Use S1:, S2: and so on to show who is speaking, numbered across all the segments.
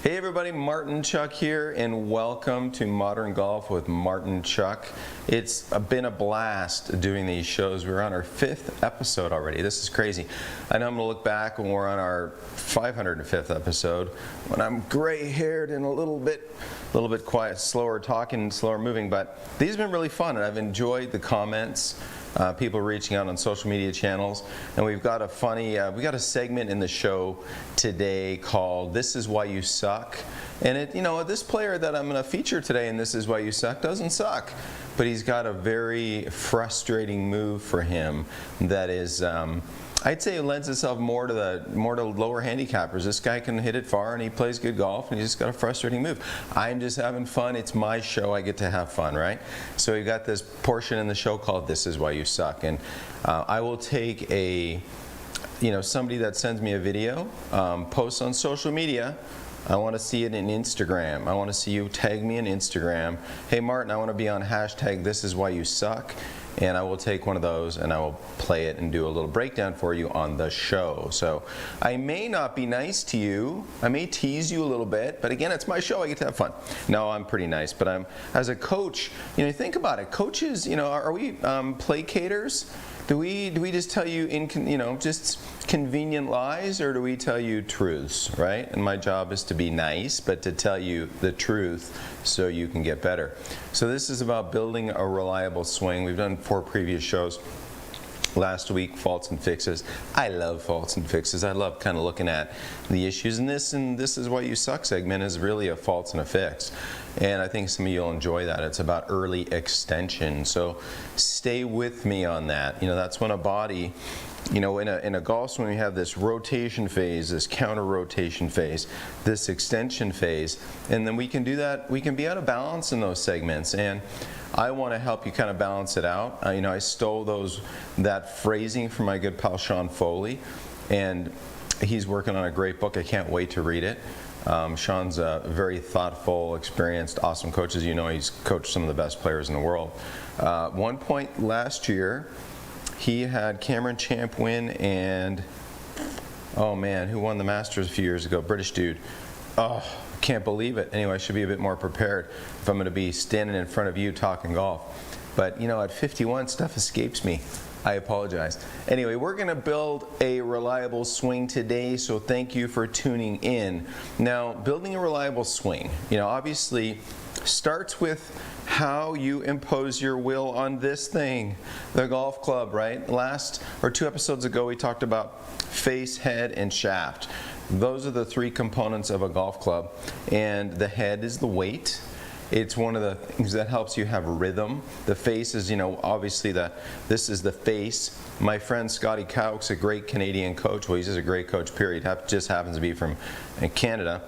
S1: Hey everybody, Martin Chuck here, and welcome to Modern Golf with Martin Chuck. It's been a blast doing these shows. We're on our 5th episode already. This is crazy. I know I'm going to look back when we're on our 505th episode, when I'm gray-haired and a little bit quiet, slower talking, slower moving, but these have been really fun, and I've enjoyed the comments. People reaching out on social media channels, and we've got a segment in the show today called "This Is Why You Suck." And this player that I'm going to feature today in "This Is Why You Suck" doesn't suck, but he's got a very frustrating move for him that is, I'd say, it lends itself more to lower handicappers. This guy can hit it far and he plays good golf, and he's just got a frustrating move. I'm just having fun. It's my show. I get to have fun, right? So we've got this portion in the show called "This Is Why You Suck," and I will take somebody that sends me a video, posts on social media. I want to see it in Instagram. I want to see you tag me in Instagram. Hey Martin, I want to be on hashtag "This Is Why You Suck." And I will take one of those and I will play it and do a little breakdown for you on the show. So I may not be nice to you. I may tease you a little bit, but again, it's my show. I get to have fun. No, I'm pretty nice, but as a coach, think about it. Coaches, are we placaters? Do we just tell you just convenient lies, or do we tell you truths, right? And my job is to be nice, but to tell you the truth so you can get better. So this is about building a reliable swing. We've done 4 previous shows. Last week, faults and fixes. I love faults and fixes. I love kind of looking at the issues. And this is why you suck segment is really a faults and a fix. And I think some of you will enjoy that. It's about early extension. So stay with me on that. That's when a body, in a golf swing, we have this rotation phase, this counter rotation phase, this extension phase, and then we can do that. We can be out of balance in those segments, and I want to help you kind of balance it out. I stole that phrasing from my good pal Sean Foley, and he's working on a great book. I can't wait to read it. Sean's a very thoughtful, experienced, awesome coach. As you know, he's coached some of the best players in the world. One point last year, he had Cameron Champ win, and oh man, who won the Masters a few years ago? British dude. Oh, can't believe it. Anyway, I should be a bit more prepared if I'm going to be standing in front of you talking golf. But at 51, stuff escapes me. I apologize. Anyway, we're going to build a reliable swing today, so thank you for tuning in. Now, building a reliable swing, obviously starts with how you impose your will on this thing, the golf club, right? 2 episodes ago, we talked about face, head, and shaft. Those are the 3 components of a golf club, and the head is the weight. It's one of the things that helps you have rhythm. The face is, obviously this is the face. My friend Scotty Cowk's a great Canadian coach. Well, he's just a great coach, period. Just happens to be from Canada.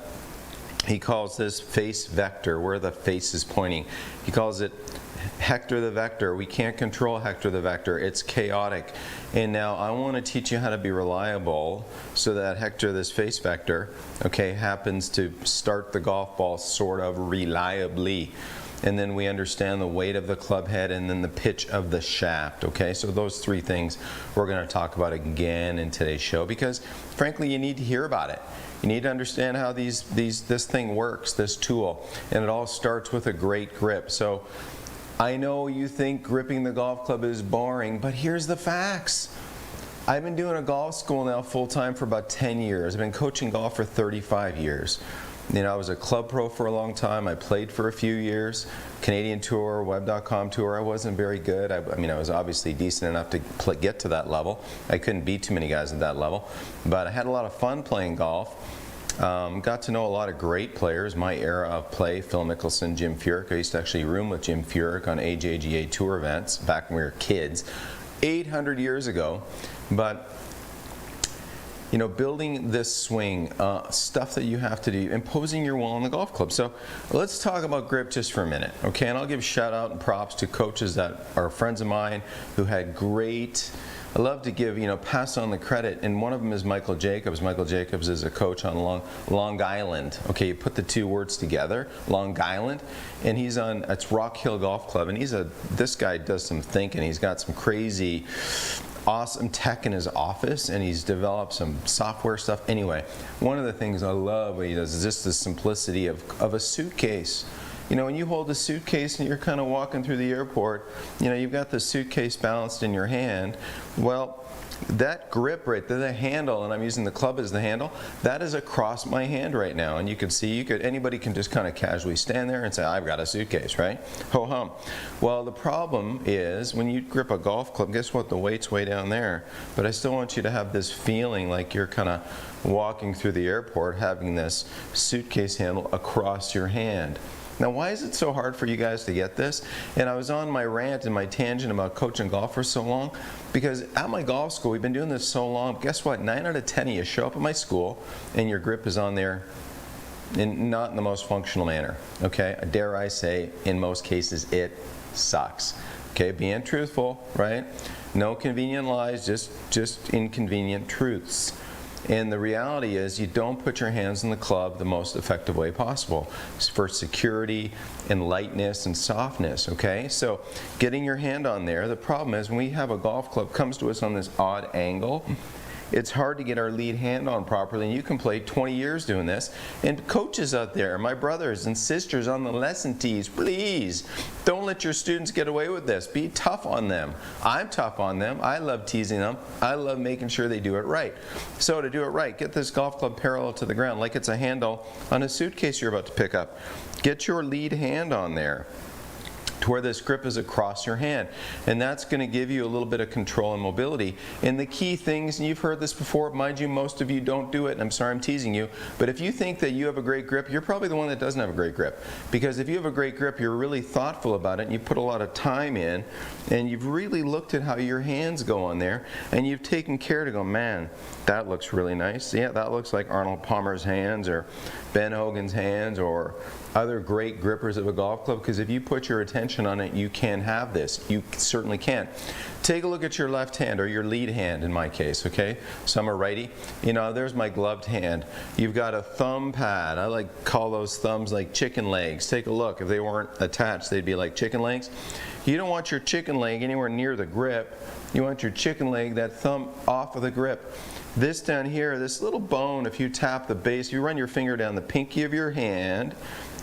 S1: He calls this face vector, where the face is pointing. He calls it Hector the vector. We can't control Hector the vector. It's chaotic. And now I want to teach you how to be reliable so that Hector, this face vector, happens to start the golf ball sort of reliably. And then we understand the weight of the club head and then the pitch of the shaft, So those 3 things we're going to talk about again in today's show, because frankly, you need to hear about it. You need to understand how this thing works, this tool. And it all starts with a great grip. So I know you think gripping the golf club is boring, but here's the facts. I've been doing a golf school now full-time for about 10 years. I've been coaching golf for 35 years. I was a club pro for a long time. I played for a few years. Canadian Tour, Web.com Tour. I wasn't very good. I was obviously decent enough to get to that level. I couldn't beat too many guys at that level. But I had a lot of fun playing golf. Got to know a lot of great players, my era of play, Phil Mickelson, Jim Furyk. I used to actually room with Jim Furyk on AJGA tour events back when we were kids, 800 years ago. But building this swing, stuff that you have to do, imposing your will on the golf club. So let's talk about grip just for a minute, And I'll give shout out and props to coaches that are friends of mine who had great, I love to give, pass on the credit, and one of them is Michael Jacobs. Michael Jacobs is a coach on Long Island. You put the 2 words together, Long Island, and he's on, it's Rock Hill Golf Club, and this guy does some thinking. He's got some crazy awesome tech in his office, and he's developed some software stuff. Anyway, one of the things I love what he does is just the simplicity of a suitcase. You know, when you hold a suitcase and you're kind of walking through the airport, you know, you've got the suitcase balanced in your hand. Well, that grip right there, the handle, and I'm using the club as the handle, that is across my hand right now. And you can see, anybody can just kind of casually stand there and say, I've got a suitcase, right? Ho hum. Well, the problem is when you grip a golf club, guess what? The weight's way down there. But I still want you to have this feeling like you're kind of walking through the airport having this suitcase handle across your hand. Now, why is it so hard for you guys to get this? And I was on my rant and my tangent about coaching golf for so long because at my golf school, we've been doing this so long. Guess what? 9 out of 10 of you show up at my school and your grip is on there not in the most functional manner. Okay? Dare I say, in most cases, it sucks. Okay? Being truthful, right? No convenient lies, just inconvenient truths. And the reality is you don't put your hands in the club the most effective way possible for security and lightness and softness, okay? So getting your hand on there, the problem is when we have a golf club comes to us on this odd angle, it's hard to get our lead hand on properly, and you can play 20 years doing this. And coaches out there, my brothers and sisters on the lesson tees, please don't let your students get away with this. Be tough on them. I'm tough on them. I love teasing them. I love making sure they do it right. So to do it right, get this golf club parallel to the ground like it's a handle on a suitcase you're about to pick up. Get your lead hand on there to where this grip is across your hand, and that's going to give you a little bit of control and mobility. And the key things, and you've heard this before, mind you, most of you don't do it, and I'm sorry I'm teasing you, but if you think that you have a great grip, you're probably the one that doesn't have a great grip, because if you have a great grip, you're really thoughtful about it, and you put a lot of time in, and you've really looked at how your hands go on there, and you've taken care to go, man, that looks really nice. Yeah, that looks like Arnold Palmer's hands or Ben Hogan's hands or other great grippers of a golf club, because if you put your attention on it, you can have this. You certainly can. Take a look at your left hand, or your lead hand in my case, okay? So I'm a righty. You know, there's my gloved hand. You've got a thumb pad. I like call those thumbs like chicken legs. Take a look. If they weren't attached, they'd be like chicken legs. You don't want your chicken leg anywhere near the grip. You want your chicken leg, that thumb, off of the grip. This down here, this little bone, if you tap the base, you run your finger down the pinky of your hand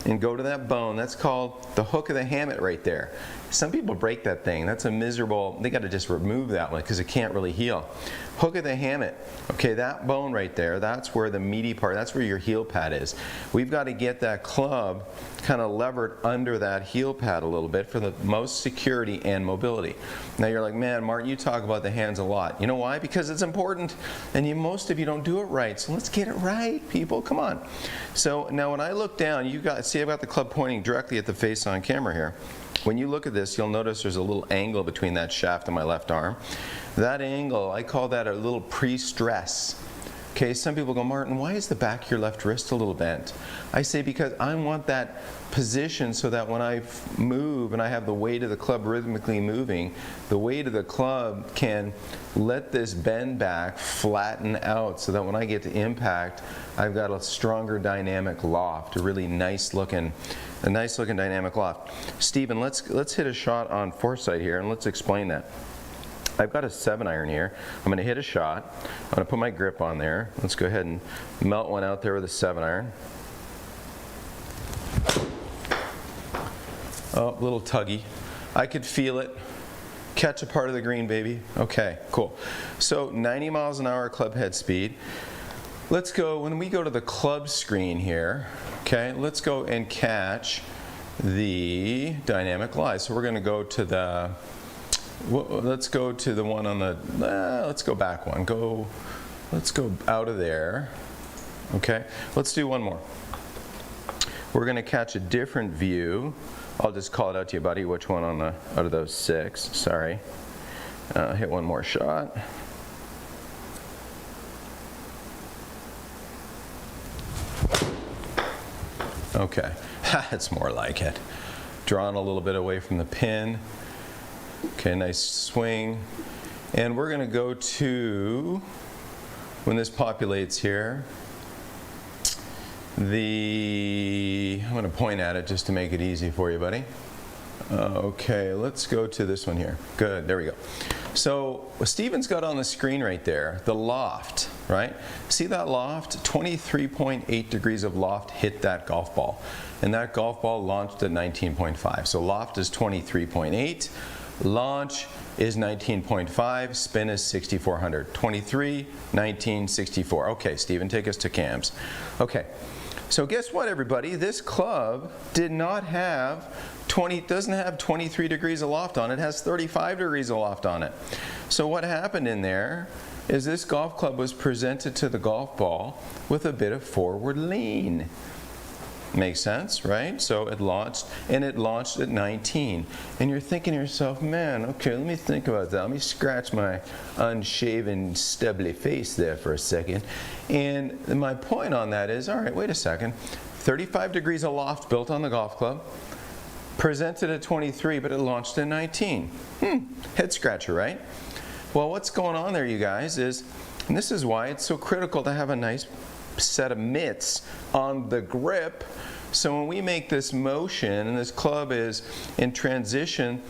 S1: and go to that bone. That's called the hook of the hammock right there. Some people break that thing. That's a miserable, they got to just remove that one because it can't really heal. Hook of the hammock. Okay, that bone right there, that's where the meaty part, that's where your heel pad is. We've got to get that club kind of levered under that heel pad a little bit for the most security and mobility. Now you're like, man, Martin, you talk about the hands a lot. You know why? Because it's important, and most of you don't do it right. So let's get it right, people. Come on. So now when I look down, you got, see I've got the club pointing directly at the face on camera here. When you look at this, you'll notice there's a little angle between that shaft and my left arm. That angle, I call that a little pre-stress. Okay, some people go, Martin, why is the back of your left wrist a little bent? I say because I want that position so that when I move and I have the weight of the club rhythmically moving, the weight of the club can let this bend back flatten out so that when I get to impact, I've got a stronger dynamic loft, a really nice looking dynamic loft. Stephen, let's hit a shot on foresight here and let's explain that. I've got a 7-iron here. I'm going to hit a shot. I'm going to put my grip on there. Let's go ahead and melt one out there with a 7-iron. Oh, a little tuggy. I could feel it. Catch a part of the green, baby. Okay, cool. So 90 miles an hour club head speed. Let's go, when we go to the club screen here, okay, let's go and catch the dynamic lie. So we're going to go to the, let's go to the one on the, let's go back one. Let's go out of there. Okay, let's do one more. We're going to catch a different view. I'll just call it out to you, buddy. Which one on the out of those 6? Sorry. Hit one more shot. Okay, that's more like it. Drawn a little bit away from the pin. Okay, nice swing. And we're going to go to, when this populates here, I'm going to point at it just to make it easy for you, buddy. Okay, let's go to this one here. Good, there we go. So Steven's got on the screen right there, the loft, right? See that loft? 23.8 degrees of loft hit that golf ball. And that golf ball launched at 19.5. So loft is 23.8, launch is 19.5, spin is 6,400. 23, 19, 64. Okay, Steven, take us to cams. Okay, so guess what, everybody? This club doesn't have 23 degrees of loft on it. It has 35 degrees of loft on it. So what happened in there is this golf club was presented to the golf ball with a bit of forward lean. Makes sense, right? So it launched, and it launched at 19. And you're thinking to yourself, man, okay, let me think about that. Let me scratch my unshaven, stubbly face there for a second. And my point on that is, all right, wait a second. 35 degrees of loft built on the golf club, presented at 23, but it launched at 19. Head scratcher, right? Well, what's going on there, you guys, is, and this is why it's so critical to have a nice set of mitts on the grip. So when we make this motion and this club is in transition,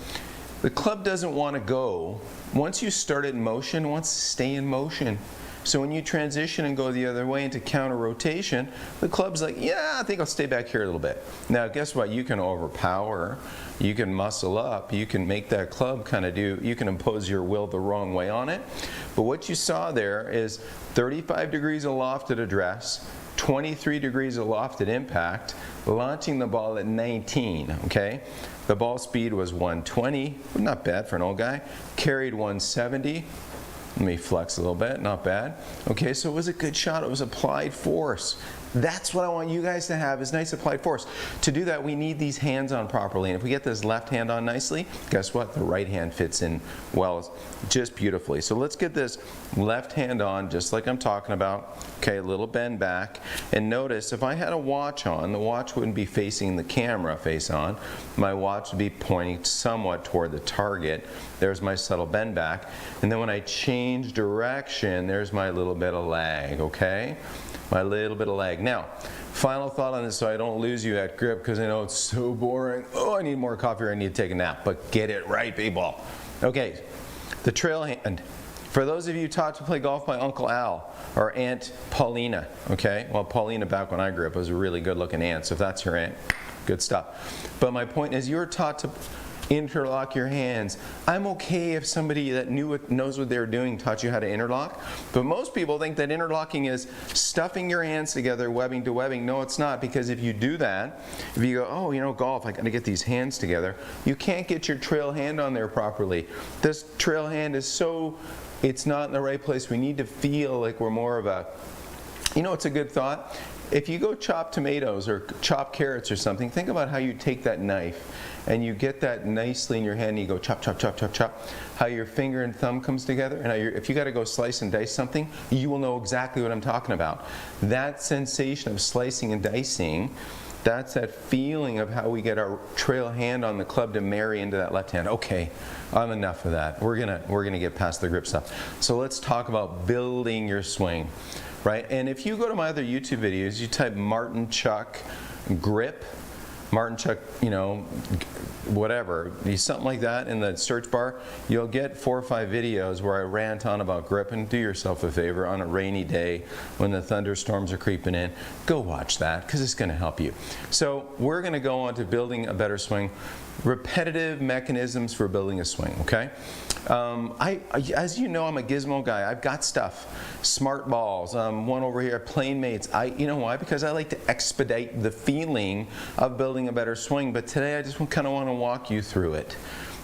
S1: the club doesn't want to go. Once you start it in motion, it wants to stay in motion. So when you transition and go the other way into counter rotation, the club's like, yeah, I think I'll stay back here a little bit. Now, guess what? You can overpower, you can muscle up, you can make that club kind of you can impose your will the wrong way on it. But what you saw there is 35 degrees of loft at address, 23 degrees of loft at impact, launching the ball at 19, okay? The ball speed was 120, not bad for an old guy, carried 170. Let me flex a little bit, not bad. Okay, so it was a good shot. It was applied force. That's what I want you guys to have, is nice applied force. To do that, we need these hands on properly. And if we get this left hand on nicely, guess what? The right hand fits in well, just beautifully. So let's get this left hand on, just like I'm talking about. Okay, a little bend back. And notice, if I had a watch on, the watch wouldn't be facing the camera face on. My watch would be pointing somewhat toward the target. There's my subtle bend back. And then when I change direction, there's my little bit of lag, okay? My little bit of lag. Now, final thought on this so I don't lose you at grip, because I know it's so boring. Oh, I need more coffee or I need to take a nap. But get it right, people. Okay, the trail hand. For those of you taught to play golf by Uncle Al or Aunt Paulina, okay? Well, Paulina back when I grew up was a really good looking aunt, so if that's your aunt, good stuff. But my point is, you're taught to interlock your hands. I'm okay if somebody that knows what they're doing taught you how to interlock, but most people think that interlocking is stuffing your hands together, webbing to webbing. No, it's not, because if you do that, if you go, oh, you know, golf, I got to get these hands together, you can't get your trail hand on there properly. This trail hand is it's not in the right place. We need to feel like we're more of a, you know, it's a good thought. If you go chop tomatoes or chop carrots or something, think about how you take that knife and you get that nicely in your hand and you go chop, chop, chop, chop, chop. How your finger and thumb comes together, and how if you got to go slice and dice something, you will know exactly what I'm talking about. That sensation of slicing and dicing, that's that feeling of how we get our trail hand on the club to marry into that left hand. Okay, I'm enough of that. We're gonna get past the grip stuff. So let's talk about building your swing. Right? And if you go to my other YouTube videos, you type Martin Chuck grip, Martin Chuck, you know, whatever, something like that in the search bar, you'll get 4 or 5 videos where I rant on about grip. And do yourself a favor, on a rainy day when the thunderstorms are creeping in, go watch that, because it's going to help you. So we're going to go on to building a better swing. Repetitive mechanisms for building a swing, okay? As you know, I'm a gizmo guy. I've got stuff. Smart balls, one over here, Playmates. You know why? Because I like to expedite the feeling of building a better swing. But today I just kind of want to walk you through it.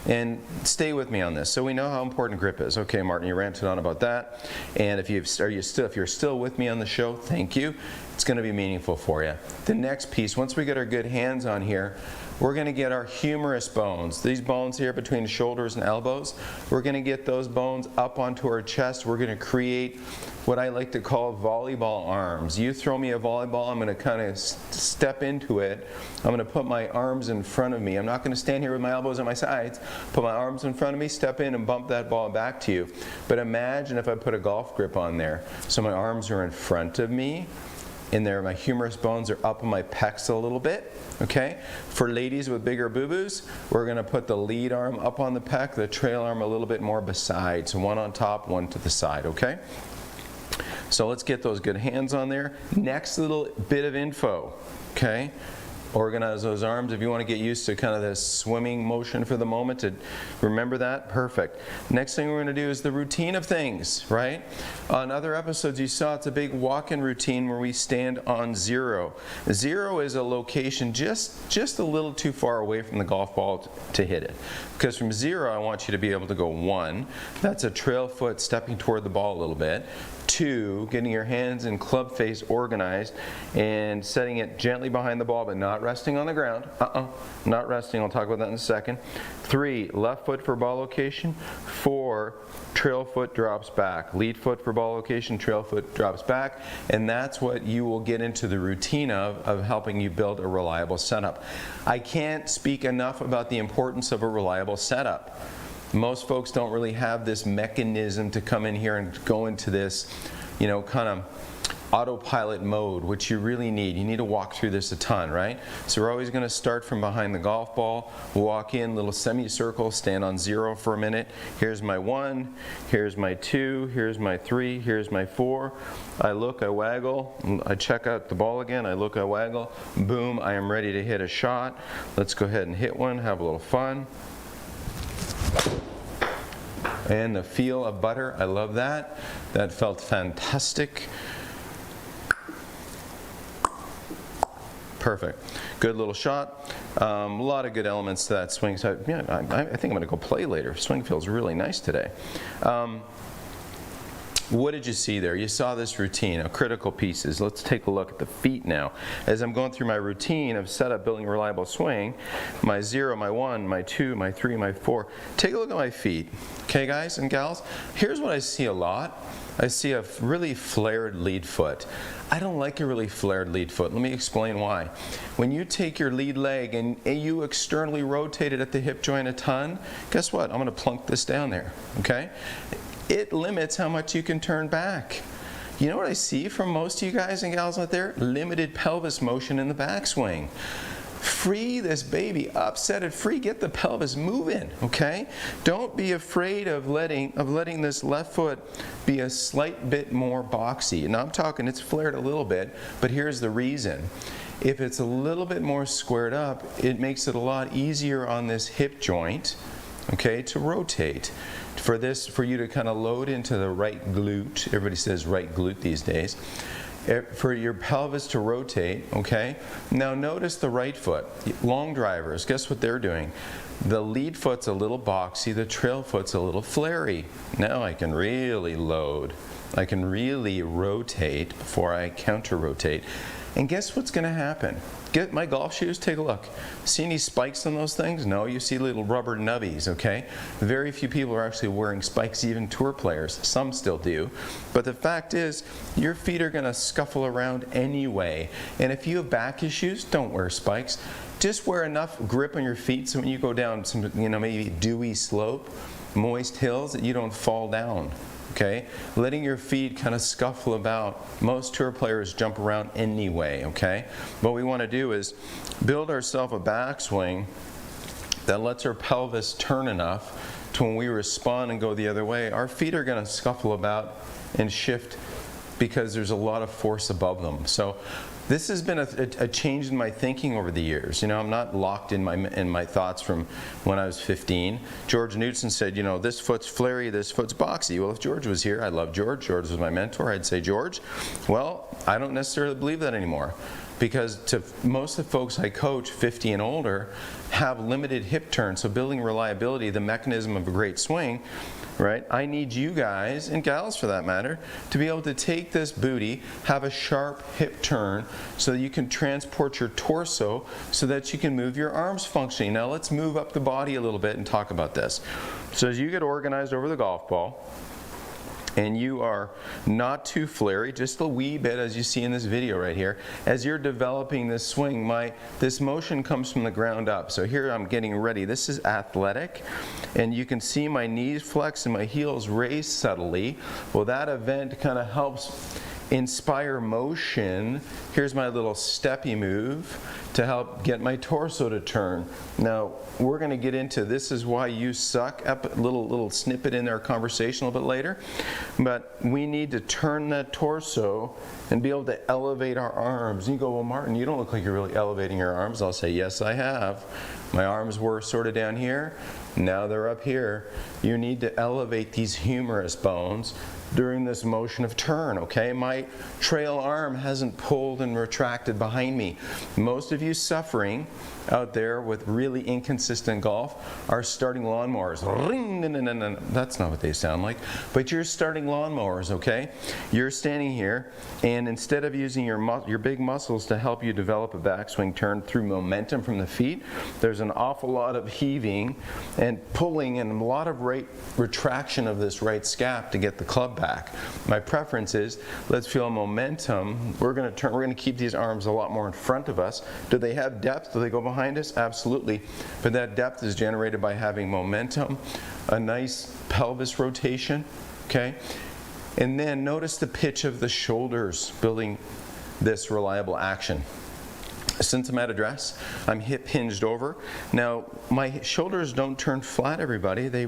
S1: And stay with me on this. So we know how important grip is. Okay, Martin, you ranted on about that. And if you're still with me on the show, thank you. It's going to be meaningful for you. The next piece, once we get our good hands on here, we're going to get our humerus bones. These bones here between shoulders and elbows, we're going to get those bones up onto our chest. We're going to create what I like to call volleyball arms. You throw me a volleyball, I'm going to kind of step into it. I'm going to put my arms in front of me. I'm not going to stand here with my elbows on my sides. Put my arms in front of me, step in and bump that ball back to you. But imagine if I put a golf grip on there. So my arms are in front of me, in there. My humerus bones are up on my pecs a little bit. Okay? For ladies with bigger boo-boos, we're going to put the lead arm up on the pec, the trail arm a little bit more beside. So one on top, one to the side. Okay? So let's get those good hands on there. Next little bit of info. Okay? Organize those arms if you want to get used to kind of this swimming motion for the moment. To remember that, perfect. Next thing we're going to do is the routine of things, right? On other episodes you saw it's a big walk-in routine where we stand on 0. 0 is a location just a little too far away from the golf ball to hit it. Because from 0 I want you to be able to go 1. That's a trail foot stepping toward the ball a little bit. 2, getting your hands and club face organized and setting it gently behind the ball but not resting on the ground. Not resting. I'll talk about that in a second. 3, left foot for ball location. 4, trail foot drops back. Lead foot for ball location, trail foot drops back. And that's what you will get into the routine of helping you build a reliable setup. I can't speak enough about the importance of a reliable setup. Most folks don't really have this mechanism to come in here and go into this, you know, kind of autopilot mode, which you really need. You need to walk through this a ton, right? So we're always going to start from behind the golf ball, walk in, little semicircle, stand on 0 for a minute. Here's my 1, here's my 2, here's my 3, here's my 4. I look, I waggle, I check out the ball again, I look, I waggle, boom, I am ready to hit a shot. Let's go ahead and hit one, have a little fun. And the feel of butter, I love that. That felt fantastic. Perfect. Good little shot. A lot of good elements to that swing. So yeah, I think I'm going to go play later. Swing feels really nice today. What did you see there? You saw this routine of critical pieces. Let's take a look at the feet now. As I'm going through my routine of setup, building a reliable swing, my 0, my 1, my 2, my 3, my 4. Take a look at my feet. Okay, guys and gals? Here's what I see a lot. I see a really flared lead foot. I don't like a really flared lead foot. Let me explain why. When you take your lead leg and you externally rotate it at the hip joint a ton, guess what? I'm going to plunk this down there, okay? It limits how much you can turn back. You know what I see from most of you guys and gals out there? Limited pelvis motion in the backswing. Free this baby up, set it free, get the pelvis moving, okay? Don't be afraid of letting this left foot be a slight bit more boxy. Now I'm talking it's flared a little bit, but here's the reason. If it's a little bit more squared up, it makes it a lot easier on this hip joint, okay, to rotate. For you to kind of load into the right glute. Everybody says right glute these days. For your pelvis to rotate, okay? Now notice the right foot. Long drivers, guess what they're doing? The lead foot's a little boxy, the trail foot's a little flary. Now I can really load. I can really rotate before I counter rotate. And guess what's going to happen? Get my golf shoes, take a look. See any spikes on those things? No, you see little rubber nubbies, okay? Very few people are actually wearing spikes, even tour players. Some still do. But the fact is, your feet are going to scuffle around anyway. And if you have back issues, don't wear spikes. Just wear enough grip on your feet so when you go down some, maybe dewy slope, moist hills, that you don't fall down. Okay, letting your feet kind of scuffle about. Most tour players jump around anyway, okay? What we want to do is build ourselves a backswing that lets our pelvis turn enough to when we respond and go the other way, our feet are going to scuffle about and shift because there's a lot of force above them. So this has been a change in my thinking over the years. I'm not locked in my thoughts from when I was 15. George Knudsen said, this foot's flary, this foot's boxy. Well, if George was here, I love George. George was my mentor. I'd say, George, well, I don't necessarily believe that anymore. Because to most of the folks I coach, 50 and older, have limited hip turn. So building reliability, the mechanism of a great swing, right? I need you guys, and gals for that matter, to be able to take this booty, have a sharp hip turn so that you can transport your torso so that you can move your arms functioning. Now let's move up the body a little bit and talk about this. So as you get organized over the golf ball, and you are not too flary, just a wee bit as you see in this video right here. As you're developing this swing, this motion comes from the ground up. So here I'm getting ready. This is athletic, and you can see my knees flex and my heels raise subtly. Well, that event kind of helps inspire motion, here's my little steppy move to help get my torso to turn. Now, we're going to get into this is why you suck, a little snippet in our conversation a little bit later. But we need to turn that torso and be able to elevate our arms. And you go, well, Martin, you don't look like you're really elevating your arms. I'll say, yes, I have. My arms were sort of down here. Now they're up here. You need to elevate these humerus bones during this motion of turn, okay? My trail arm hasn't pulled and retracted behind me. Most of you suffering out there with really inconsistent golf are starting lawnmowers. That's not what they sound like, but you're starting lawnmowers, okay? You're standing here, and instead of using your big muscles to help you develop a backswing turn through momentum from the feet, there's an awful lot of heaving and pulling and a lot of retraction of this right scap to get the club back. My preference is, let's feel momentum. We're going to keep these arms a lot more in front of us. Do they have depth? Do they go behind us? Absolutely. But that depth is generated by having momentum, a nice pelvis rotation, okay? And then notice the pitch of the shoulders building this reliable action. Since I'm at address, I'm hip hinged over. Now, my shoulders don't turn flat, everybody. They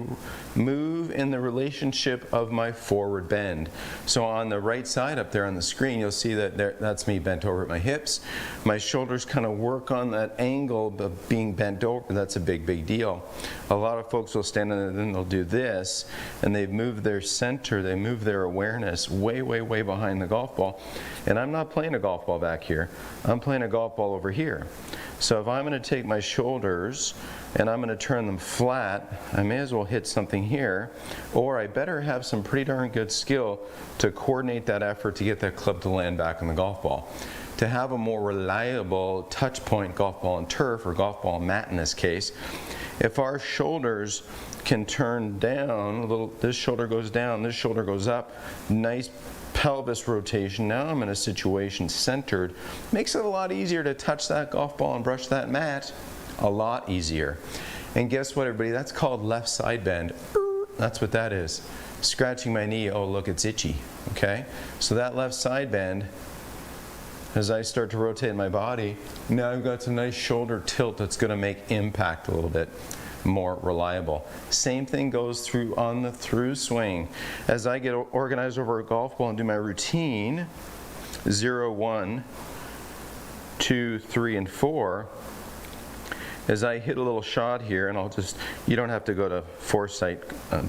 S1: move in the relationship of my forward bend. So on the right side up there on the screen, you'll see that that's me bent over at my hips. My shoulders kind of work on that angle of being bent over. That's a big, big deal. A lot of folks will stand and then they'll do this, and they've moved their center, they move their awareness way, way, way behind the golf ball. And I'm not playing a golf ball back here. I'm playing a golf ball over here. So if I'm going to take my shoulders and I'm going to turn them flat, I may as well hit something here, or I better have some pretty darn good skill to coordinate that effort to get that club to land back on the golf ball. To have a more reliable touch point golf ball and turf, or golf ball mat in this case, if our shoulders can turn down a little, this shoulder goes down, this shoulder goes up, nice pelvis rotation. Now I'm in a situation centered. Makes it a lot easier to touch that golf ball and brush that mat. A lot easier. And guess what, everybody? That's called left side bend. That's what that is. Scratching my knee, oh look, it's itchy. Okay? So that left side bend, as I start to rotate my body, now I've got some nice shoulder tilt that's going to make impact a little bit more reliable. Same thing goes through on the through swing. As I get organized over a golf ball and do my routine, 0, 1, 2, 3, and 4, as I hit a little shot here, and I'll just, you don't have to go to foresight,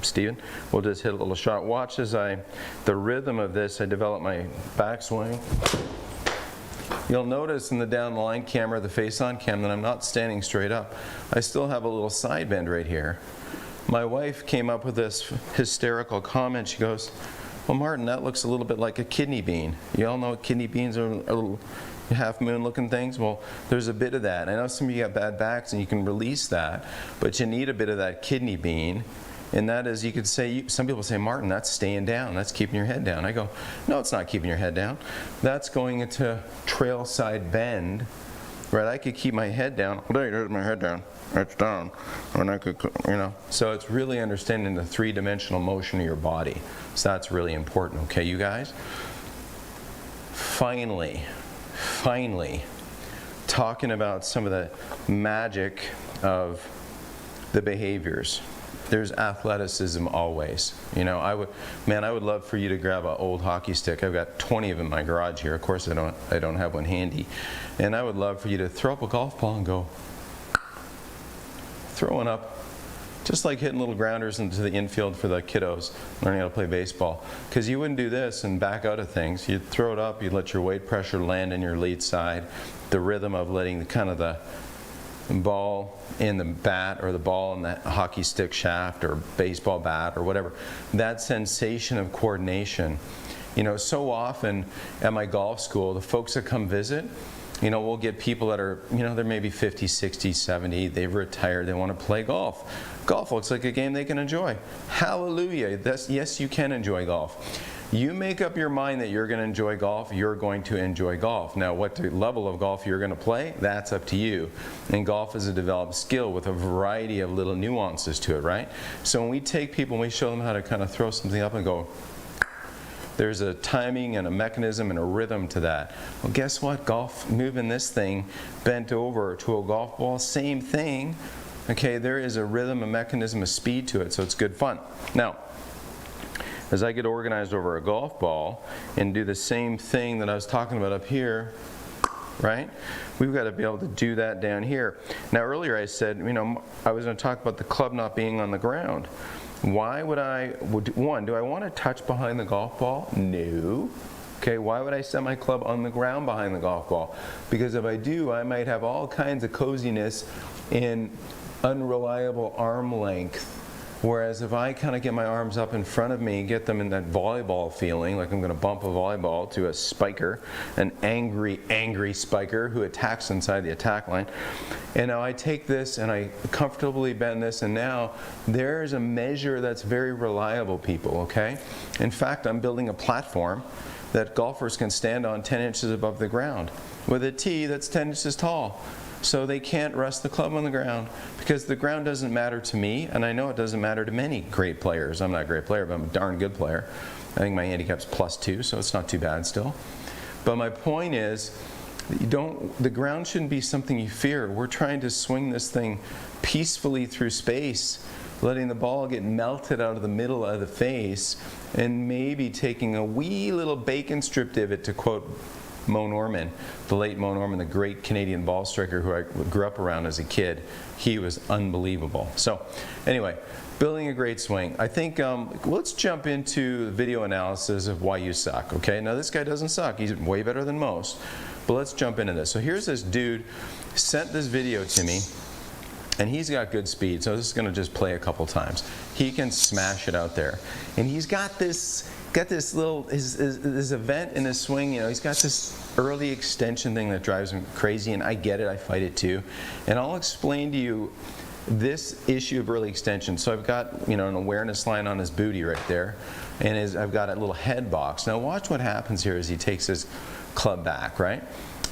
S1: Stephen, we'll just hit a little shot. Watch as the rhythm of this, I develop my backswing. You'll notice in the down the line camera, the face on cam, that I'm not standing straight up. I still have a little side bend right here. My wife came up with this hysterical comment. She goes, well, Martin, that looks a little bit like a kidney bean. You all know kidney beans are a little half moon looking things? Well, there's a bit of that. I know some of you got bad backs and you can release that, but you need a bit of that kidney bean. And that is, you could say, some people say, Martin, that's staying down, that's keeping your head down. I go, no, it's not keeping your head down. That's going into trail side bend, right? I could keep my head down. There's my head down. It's down. And I could, So it's really understanding the three-dimensional motion of your body. So that's really important, okay, you guys? Finally, talking about some of the magic of the behaviors. There's athleticism always. I would love for you to grab an old hockey stick. I've got 20 of them in my garage here. Of course, I don't have one handy. And I would love for you to throw up a golf ball and go throwing up, just like hitting little grounders into the infield for the kiddos learning how to play baseball. Because you wouldn't do this and back out of things. You'd throw it up. You'd let your weight pressure land in your lead side. The rhythm of letting the ball in the bat, or the ball in the hockey stick shaft, or baseball bat, or whatever, that sensation of coordination. So often at my golf school, the folks that come visit, we'll get people that are, they're maybe 50, 60, 70, they've retired, they want to play golf. Golf looks like a game they can enjoy. Hallelujah. Yes, you can enjoy golf. You make up your mind that you're going to enjoy golf, you're going to enjoy golf. Now, what level of golf you're going to play, that's up to you. And golf is a developed skill with a variety of little nuances to it, right? So when we take people and we show them how to kind of throw something up and go, There's a timing and a mechanism and a rhythm to that. Well, guess what? Golf, moving this thing bent over to a golf ball, same thing. Okay, there is a rhythm, a mechanism, a speed to it, so it's good fun. Now, as I get organized over a golf ball and do the same thing that I was talking about up here, right? We've got to be able to do that down here. Now, earlier I said, I was going to talk about the club not being on the ground. Why would one, do I want to touch behind the golf ball? No. Okay, why would I set my club on the ground behind the golf ball? Because if I do, I might have all kinds of coziness in unreliable arm length. Whereas if I kind of get my arms up in front of me, get them in that volleyball feeling, like I'm going to bump a volleyball to a spiker, an angry spiker who attacks inside the attack line. And now I take this and I comfortably bend this, and now there's a measure that's very reliable, people, okay? In fact, I'm building a platform that golfers can stand on 10 inches above the ground with a tee that's 10 inches tall. So they can't rest the club on the ground, because the ground doesn't matter to me, and I know it doesn't matter to many great players. I'm not a great player, but I'm a darn good player. I think my handicap's +2, so it's not too bad still. But my point is, the ground shouldn't be something you fear. We're trying to swing this thing peacefully through space, letting the ball get melted out of the middle of the face, and maybe taking a wee little bacon strip divot, to quote Mo Norman, the late Mo Norman, the great Canadian ball striker who I grew up around as a kid. He was unbelievable. So anyway, building a great swing. I think let's jump into the video analysis of why you suck. Okay, now this guy doesn't suck. He's way better than most. But let's jump into this. So here's this dude sent this video to me, and he's got good speed. So this is going to just play a couple times. He can smash it out there, and he's got this little his event in his swing. He's got this early extension thing that drives him crazy, and I get it. I fight it too, and I'll explain to you this issue of early extension. So I've got an awareness line on his booty right there, and I've got a little head box. Now watch what happens here as he takes his club back, right?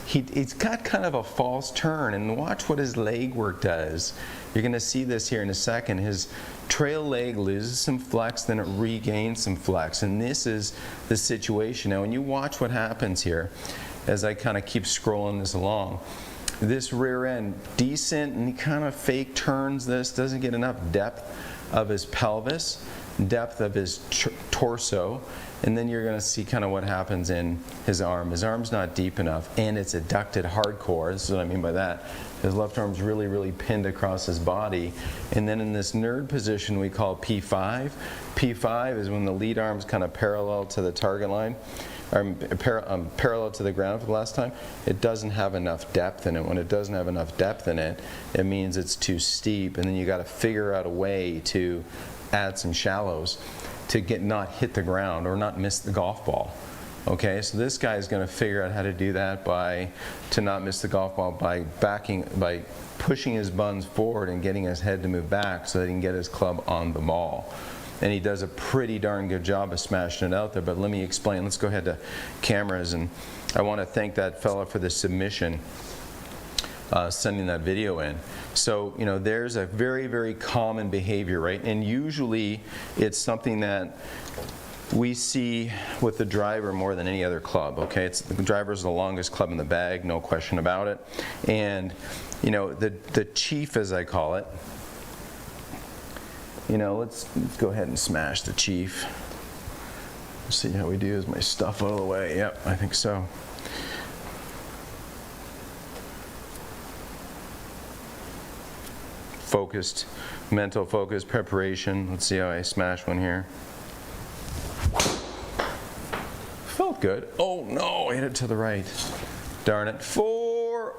S1: He's got kind of a false turn, and watch what his leg work does. You're going to see this here in a second. His trail leg loses some flex, then it regains some flex, and this is the situation. Now when you watch what happens here, as I kind of keep scrolling this along, this rear end, decent, and he kind of fake turns this, doesn't get enough depth of his pelvis, depth of his torso, and then you're going to see kind of what happens in his arm. His arm's not deep enough, and it's adducted hardcore. This is what I mean by that. His left arm's really, really pinned across his body. And then in this nerd position we call P5. P5 is when the lead arm's kind of parallel to the target line, or parallel to the ground for the last time. It doesn't have enough depth in it. When it doesn't have enough depth in it, it means it's too steep, and then you got to figure out a way to add some shallows to not hit the ground or not miss the golf ball. Okay, so this guy is going to figure out how to do that to not miss the golf ball by pushing his buns forward and getting his head to move back so that he can get his club on the ball. And he does a pretty darn good job of smashing it out there. But let me explain. Let's go ahead to cameras, and I want to thank that fella for the submission. Sending that video in. So there's a very, very common behavior, right? And usually it's something that we see with the driver more than any other club. Okay, the driver's the longest club in the bag, no question about it. And the chief, as I call it, let's go ahead and smash the chief. Let's see how we do. Is my stuff out of the way? Yep, I think so. Focused, mental focus, preparation. Let's see how I smash one here. Felt good. Oh no, I hit it to the right. Darn it. 4.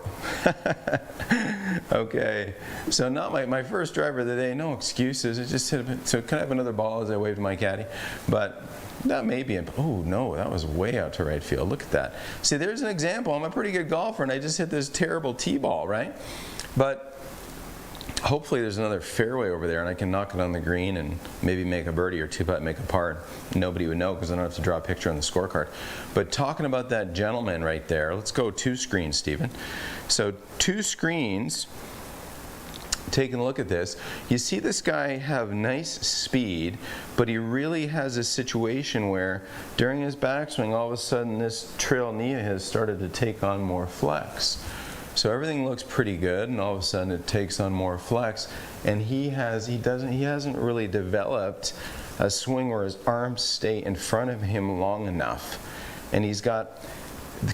S1: Okay, so not my first driver of the day. No excuses. It just hit a bit. So can I have another ball as I wave to my caddy? But that may be. Oh no, that was way out to right field. Look at that. See, there's an example. I'm a pretty good golfer, and I just hit this terrible tee ball, right? But hopefully there's another fairway over there, and I can knock it on the green and maybe make a birdie or two putt, make a par. Nobody would know because I don't have to draw a picture on the scorecard. But talking about that gentleman right there, let's go 2 screens, Stephen. So 2 screens taking a look at this, you see this guy have nice speed, but he really has a situation where during his backswing, all of a sudden this trail knee has started to take on more flex. So everything looks pretty good, and all of a sudden it takes on more flex, and he hasn't really developed a swing where his arms stay in front of him long enough. And he's got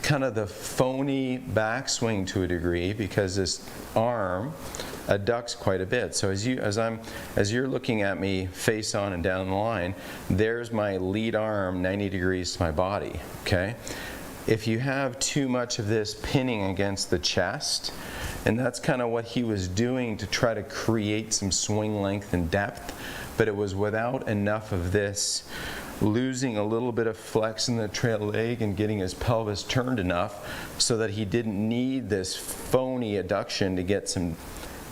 S1: kind of the phony backswing to a degree because this arm adducts quite a bit. So as you're looking at me face on and down the line, there's my lead arm 90 degrees to my body, okay? If you have too much of this pinning against the chest, and that's kind of what he was doing to try to create some swing length and depth, but it was without enough of this, losing a little bit of flex in the trail leg and getting his pelvis turned enough so that he didn't need this phony adduction to get some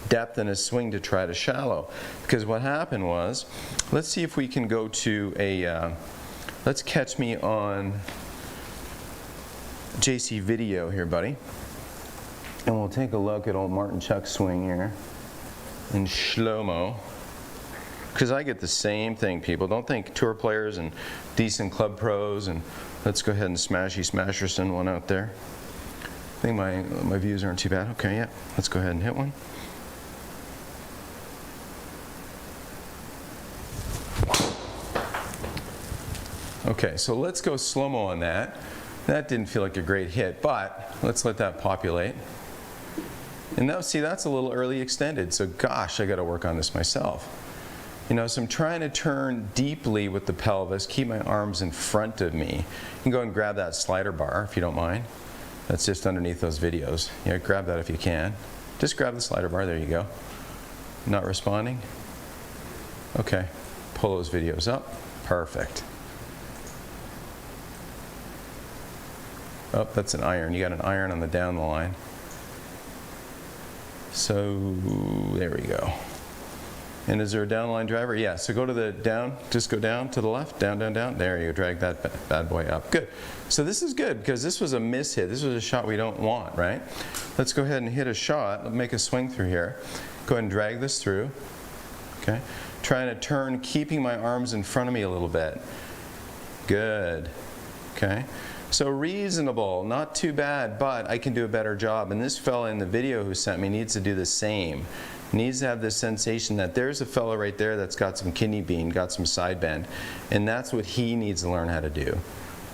S1: depth in his swing to try to shallow. Because what happened was, let's see if we can go to a, let's catch me on JC video here, buddy. And we'll take a look at old Martin Chuck's swing here in slow-mo. Because I get the same thing, people. Don't think tour players and decent club pros, and let's go ahead and smasherson one out there. I think my views aren't too bad. Okay, yeah, let's go ahead and hit one. Okay, so let's go slow-mo on that. That didn't feel like a great hit, but let's let that populate. And now, see, that's a little early extended, so gosh, I got to work on this myself. You know, so I'm trying to turn deeply with the pelvis, keep my arms in front of me. You can go and grab that slider bar if you don't mind. That's just underneath those videos. Yeah, grab that if you can. Just grab the slider bar, there you go. Not responding? Okay, pull those videos up. Perfect. Oh, that's an iron. You got an iron on the down the line. So, there we go. And is there a downline driver? Yeah, so go to the down, just go down to the left, down, down, down. There you go, drag that bad boy up. Good. So this is good because this was a miss hit. This was a shot we don't want, right? Let's go ahead and hit a shot, make a swing through here. Go ahead and drag this through, okay? Trying to turn, keeping my arms in front of me a little bit. Good, okay? So reasonable, not too bad, but I can do a better job. And this fella in the video who sent me needs to do the same. Needs to have this sensation that there's a fellow right there that's got some kidney bean, got some side bend, and that's what he needs to learn how to do.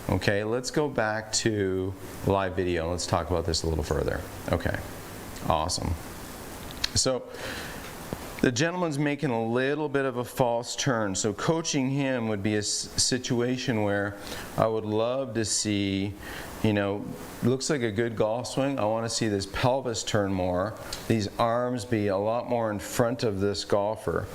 S1: Okay, let's go back to live video and let's talk about this a little further. Okay, awesome. So the gentleman's making a little bit of a false turn, so coaching him would be a situation where I would love to see, you know, looks like a good golf swing. I want to see this pelvis turn more, these arms be a lot more in front of this golfer.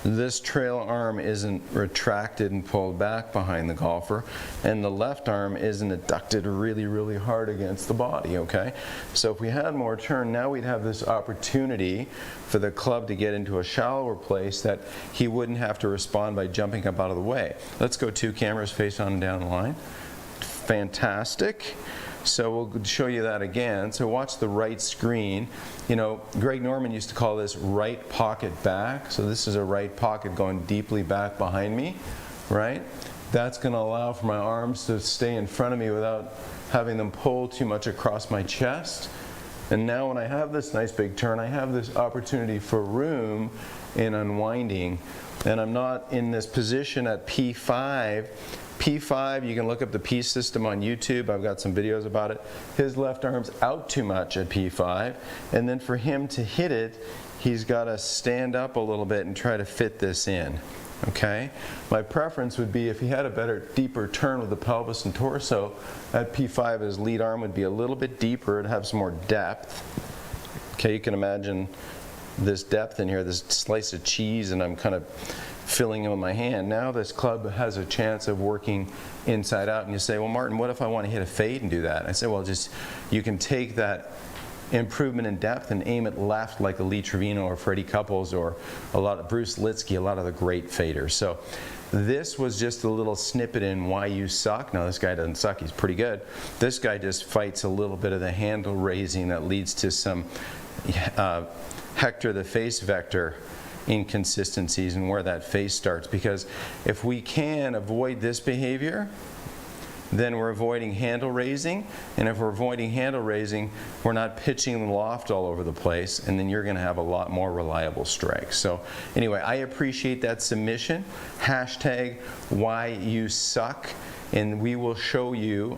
S1: This trail arm isn't retracted and pulled back behind the golfer, and the left arm isn't adducted really, really hard against the body, okay? So if we had more turn, now we'd have this opportunity for the club to get into a shallower place that he wouldn't have to respond by jumping up out of the way. Let's go 2 cameras face on and down the line. Fantastic. So we'll show you that again. So watch the right screen. You know, Greg Norman used to call this right pocket back. So this is a right pocket going deeply back behind me, right? That's going to allow for my arms to stay in front of me without having them pull too much across my chest. And now when I have this nice big turn, I have this opportunity for room in unwinding. And I'm not in this position at P5. P5, you can look up the P system on YouTube. I've got some videos about it. His left arm's out too much at P5, and then for him to hit it, he's got to stand up a little bit and try to fit this in. Okay? My preference would be if he had a better, deeper turn with the pelvis and torso, at P5 his lead arm would be a little bit deeper, it'd have some more depth. Okay, you can imagine this depth in here, this slice of cheese, and I'm kind of filling it with my hand. Now this club has a chance of working inside out, and you say, well, Martin, what if I want to hit a fade and do that? I say, well, just, you can take that improvement in depth and aim it left like a Lee Trevino or Freddie Couples or a lot of Bruce Litsky, a lot of the great faders. So this was just a little snippet in why you suck. Now this guy doesn't suck, he's pretty good. This guy just fights a little bit of the handle raising that leads to some hector the face vector inconsistencies and where that face starts. Because if we can avoid this behavior, then we're avoiding handle raising, and if we're avoiding handle raising, we're not pitching the loft all over the place, and then you're going to have a lot more reliable strikes. So anyway, I appreciate that submission. Hashtag why you suck, and we will show you.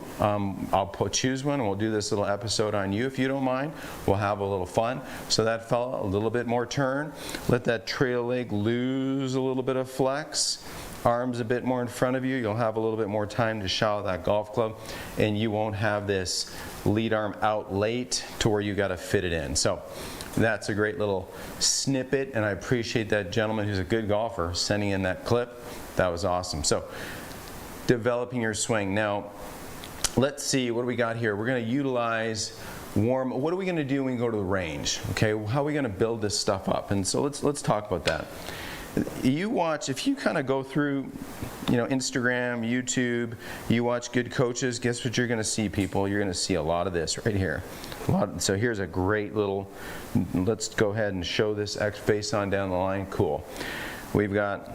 S1: Choose one, and we'll do this little episode on you if you don't mind. We'll have a little fun. So that fella, a little bit more turn. Let that trail leg lose a little bit of flex. Arms a bit more in front of you, you'll have a little bit more time to shallow that golf club, and you won't have this lead arm out late to where you got to fit it in. So that's a great little snippet, and I appreciate that gentleman who's a good golfer sending in that clip. That was awesome. So developing your swing. Now let's see, what do we got here? We're going to utilize what are we going to do when we go to the range? Okay, how are we going to build this stuff up? And so let's talk about that. You watch, if you kind of go through, Instagram, YouTube, you watch good coaches, guess what you're going to see, people? You're going to see a lot of this right here. So here's a great little, let's go ahead and show this face on down the line. Cool. We've got,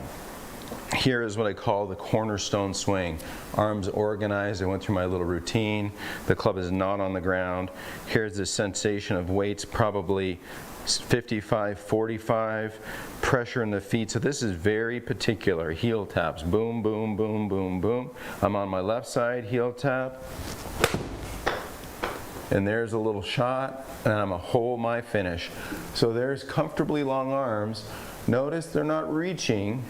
S1: here is what I call the cornerstone swing. Arms organized. I went through my little routine. The club is not on the ground. Here's the sensation of weights, probably 55, 45, pressure in the feet. So this is very particular. Heel taps, boom, boom, boom, boom, boom. I'm on my left side, heel tap. And there's a little shot, and I'm gonna hold my finish. So there's comfortably long arms. Notice they're not reaching.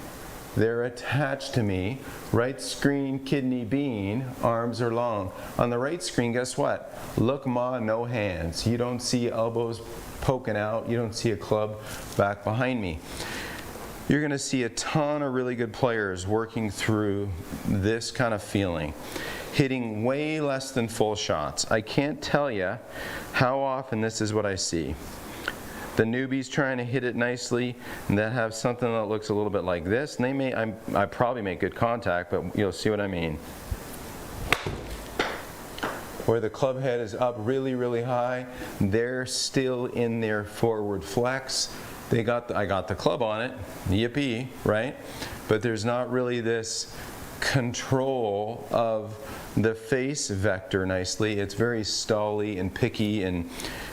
S1: They're attached to me. Right screen, kidney bean, arms are long. On the right screen, guess what? Look, ma, no hands. You don't see elbows poking out. You don't see a club back behind me. You're going to see a ton of really good players working through this kind of feeling, hitting way less than full shots. I can't tell you how often this is what I see. The newbies trying to hit it nicely, and that have something that looks a little bit like this, and they may, I probably make good contact, but you'll see what I mean. Where the club head is up really, really high, they're still in their forward flex. I got the club on it, yippee, right? But there's not really this control of the face vector nicely. It's very stally and picky, and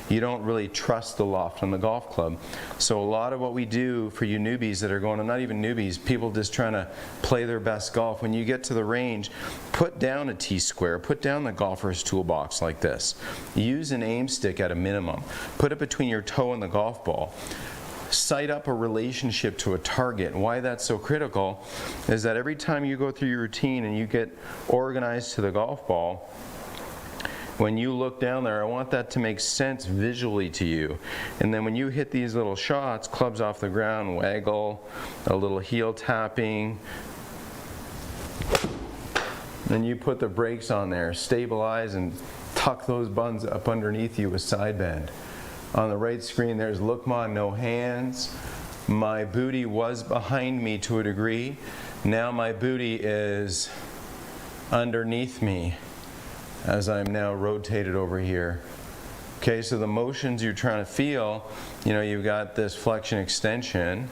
S1: you don't really trust the loft on the golf club. So a lot of what we do for you newbies that are going, not even newbies, people just trying to play their best golf, when you get to the range, put down a T-square, put down the golfer's toolbox like this. Use an aim stick at a minimum. Put it between your toe and the golf ball. Sight up a relationship to a target. Why that's so critical is that every time you go through your routine and you get organized to the golf ball, when you look down there, I want that to make sense visually to you. And then when you hit these little shots, clubs off the ground, waggle, a little heel tapping, then you put the brakes on there, stabilize, and tuck those buns up underneath you with side bend. On the right screen, there's look, ma, no hands. My booty was behind me to a degree. Now my booty is underneath me as I'm now rotated over here. Okay, so the motions you're trying to feel, you've got this flexion extension,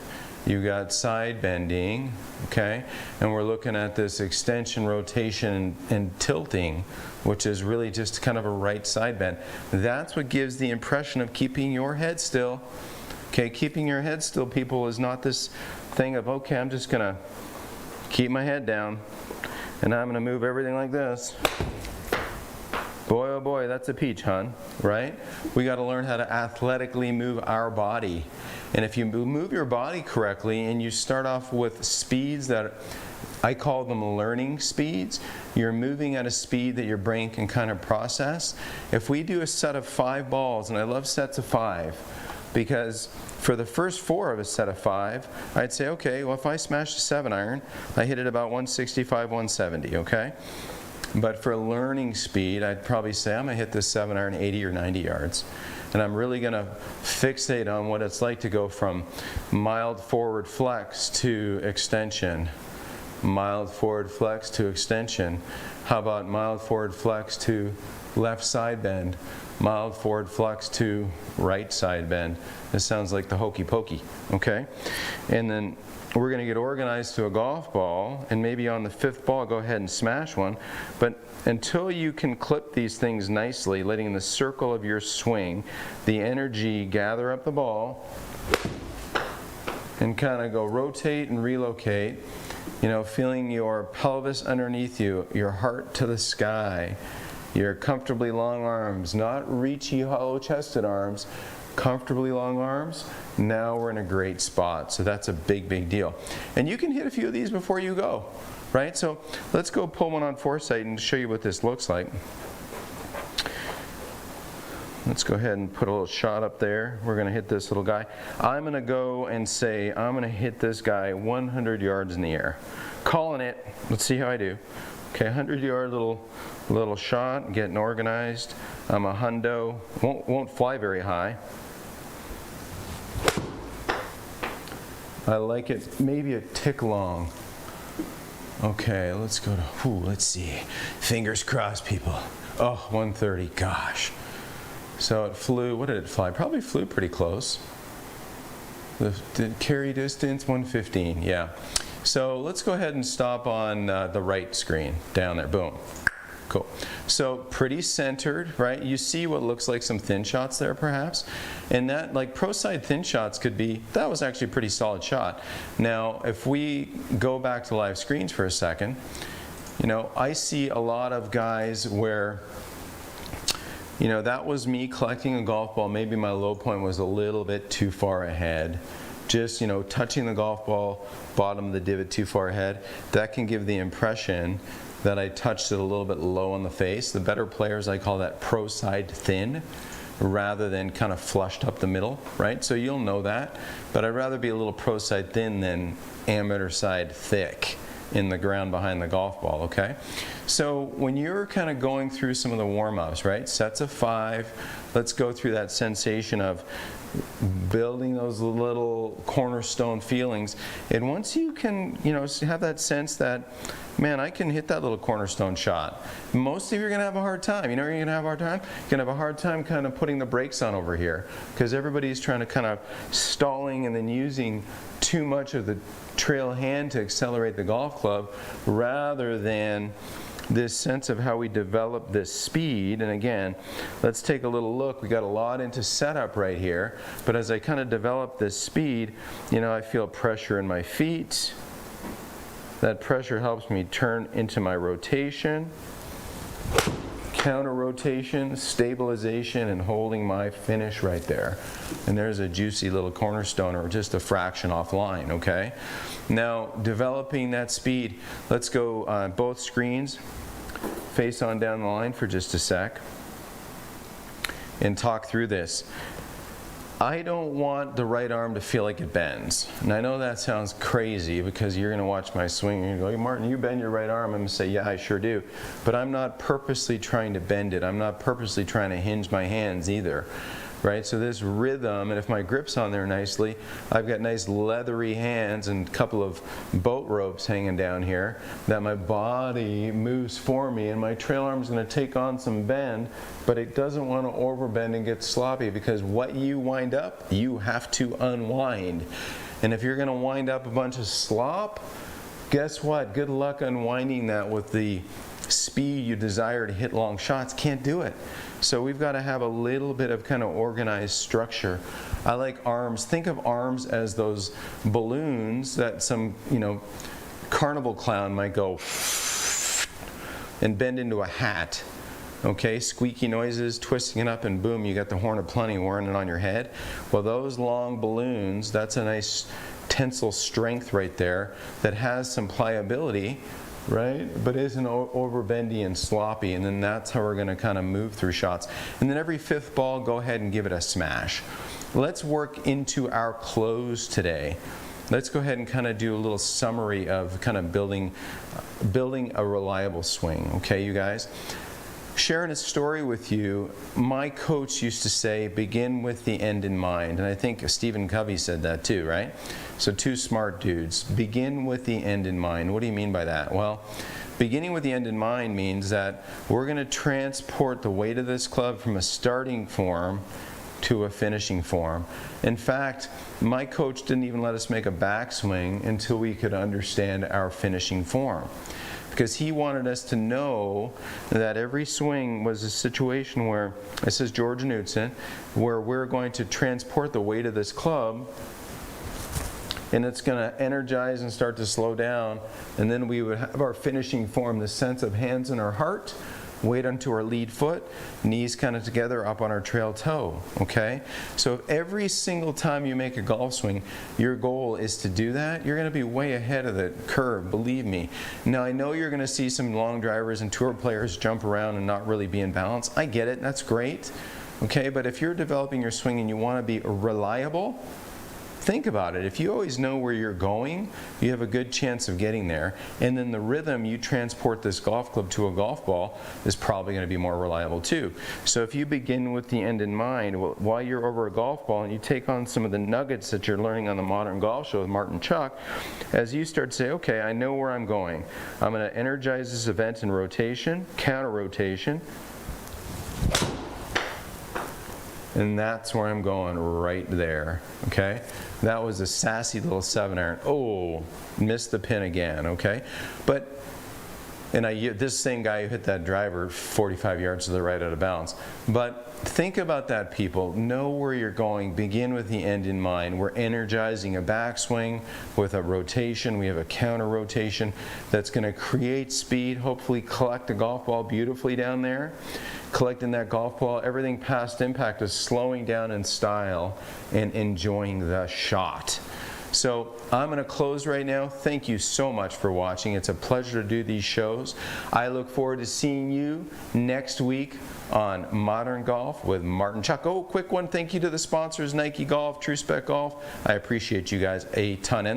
S1: you've got side bending, okay? And we're looking at this extension, rotation, and tilting, which is really just kind of a right side bend. That's what gives the impression of keeping your head still. Okay, keeping your head still, people, is not this thing of, okay, I'm just gonna keep my head down, and I'm gonna move everything like this. Boy, oh boy, that's a peach, hon, right? We got to learn how to athletically move our body. And if you move your body correctly and you start off with speeds that I call them learning speeds, you're moving at a speed that your brain can kind of process. If we do a set of 5 balls, and I love sets of 5, because for the first 4 of a set of 5, I'd say, okay, well, if I smash a 7-iron, I hit it about 165, 170, okay? But for learning speed, I'd probably say I'm going to hit this 7-iron 80 or 90 yards. And I'm really going to fixate on what it's like to go from mild forward flex to extension. Mild forward flex to extension. How about mild forward flex to left side bend? mild forward flux to right side bend. This sounds like the hokey pokey, okay? And then we're going to get organized to a golf ball, and maybe on the 5th ball go ahead and smash one. But until you can clip these things nicely, letting the circle of your swing, the energy gather up the ball and kind of go rotate and relocate, you know, feeling your pelvis underneath you, your heart to the sky, your comfortably long arms, not reachy, hollow-chested arms, comfortably long arms. Now we're in a great spot. So that's a big, big deal. And you can hit a few of these before you go, right? So let's go pull one on foresight and show you what this looks like. Let's go ahead and put a little shot up there. We're going to hit this little guy. I'm going to go and say I'm going to hit this guy 100 yards in the air. Calling it. Let's see how I do. Okay, 100-yard little shot, getting organized. I'm a hundo. Won't fly very high. I like it maybe a tick long. Okay, let's go to, let's see. Fingers crossed, people. Oh, 130, gosh. So it flew, what did it fly? Probably flew pretty close. The carry distance, 115, yeah. So let's go ahead and stop on the right screen, down there, boom. Cool. So pretty centered, right? You see what looks like some thin shots there perhaps. And that, like pro side thin shots could be, that was actually a pretty solid shot. Now, if we go back to live screens for a second, you know, I see a lot of guys where, you know, that was me collecting a golf ball. Maybe my low point was a little bit too far ahead. Just, you know, touching the golf ball, bottom of the divot too far ahead. That can give the impression that I touched it a little bit low on the face. The better players, I call that pro side thin rather than kind of flushed up the middle, right? So you'll know that. But I'd rather be a little pro side thin than amateur side thick in the ground behind the golf ball, okay? So when you're kind of going through some of the warm-ups, right? Sets of 5, let's go through that sensation of building those little cornerstone feelings. And once you can, you know, have that sense that, man, I can hit that little cornerstone shot. Most of you are going to have a hard time. You know, you're going to have a hard time? You're going to have a hard time kind of putting the brakes on over here because everybody's trying to kind of stalling and then using too much of the trail hand to accelerate the golf club rather than this sense of how we develop this speed. And again, let's take a little look. We got a lot into setup right here, but as I kind of develop this speed, you know, I feel pressure in my feet. That pressure helps me turn into my rotation, counter rotation, stabilization, and holding my finish right there. And there's a juicy little cornerstone or just a fraction offline, okay? Now, developing that speed, let's go both screens, face on down the line for just a sec, and talk through this. I don't want the right arm to feel like it bends. And I know that sounds crazy because you're going to watch my swing and you're going to go, hey, Martin, you bend your right arm. I'm going to say, yeah, I sure do. But I'm not purposely trying to bend it. I'm not purposely trying to hinge my hands either. Right? So this rhythm, and if my grip's on there nicely, I've got nice leathery hands and a couple of boat ropes hanging down here that my body moves for me, and my trail arm's going to take on some bend, but it doesn't want to overbend and get sloppy because what you wind up, you have to unwind. And if you're going to wind up a bunch of slop, guess what? Good luck unwinding that with the speed you desire to hit long shots. Can't do it. So we've got to have a little bit of kind of organized structure. I like arms. Think of arms as those balloons that some, you know, carnival clown might go and bend into a hat. Okay, squeaky noises, twisting it up, and boom, you got the horn of plenty wearing it on your head. Well, those long balloons, that's a nice tensile strength right there that has some pliability, right, but isn't overbendy and sloppy, and then that's how we're going to kind of move through shots. And then every 5th ball, go ahead and give it a smash. Let's work into our close today. Let's go ahead and kind of do a little summary of kind of building a reliable swing, okay, you guys? Sharing a story with you, my coach used to say, begin with the end in mind. And I think Stephen Covey said that too, right? So 2 smart dudes. Begin with the end in mind. What do you mean by that? Well, beginning with the end in mind means that we're going to transport the weight of this club from a starting form to a finishing form. In fact, my coach didn't even let us make a backswing until we could understand our finishing form, because he wanted us to know that every swing was a situation where, this is George Knudsen, where we're going to transport the weight of this club, and it's going to energize and start to slow down, and then we would have our finishing form, the sense of hands in our heart, weight onto our lead foot, knees kind of together up on our trail toe, okay? So if every single time you make a golf swing, your goal is to do that, you're going to be way ahead of the curve, believe me. Now, I know you're going to see some long drivers and tour players jump around and not really be in balance. I get it, that's great, okay? But if you're developing your swing and you want to be reliable, think about it. If you always know where you're going, you have a good chance of getting there. And then the rhythm you transport this golf club to a golf ball is probably going to be more reliable too. So if you begin with the end in mind, while you're over a golf ball and you take on some of the nuggets that you're learning on the Modern Golf Show with Martin Chuck, as you start to say, okay, I know where I'm going. I'm going to energize this event in rotation, counter rotation, and that's where I'm going, right there, okay? That was a sassy little 7-iron. Oh, missed the pin again, okay? But, and this same guy who hit that driver 45 yards to the right out of bounds. But think about that, people. Know where you're going. Begin with the end in mind. We're energizing a backswing with a rotation. We have a counter rotation that's going to create speed, hopefully collect the golf ball beautifully down there. Collecting that golf ball, everything past impact is slowing down in style and enjoying the shot. So I'm going to close right now. Thank you so much for watching. It's a pleasure to do these shows. I look forward to seeing you next week on Modern Golf with Martin Chuck. Oh, quick one. Thank you to the sponsors, Nike Golf, True Spec Golf. I appreciate you guys a ton.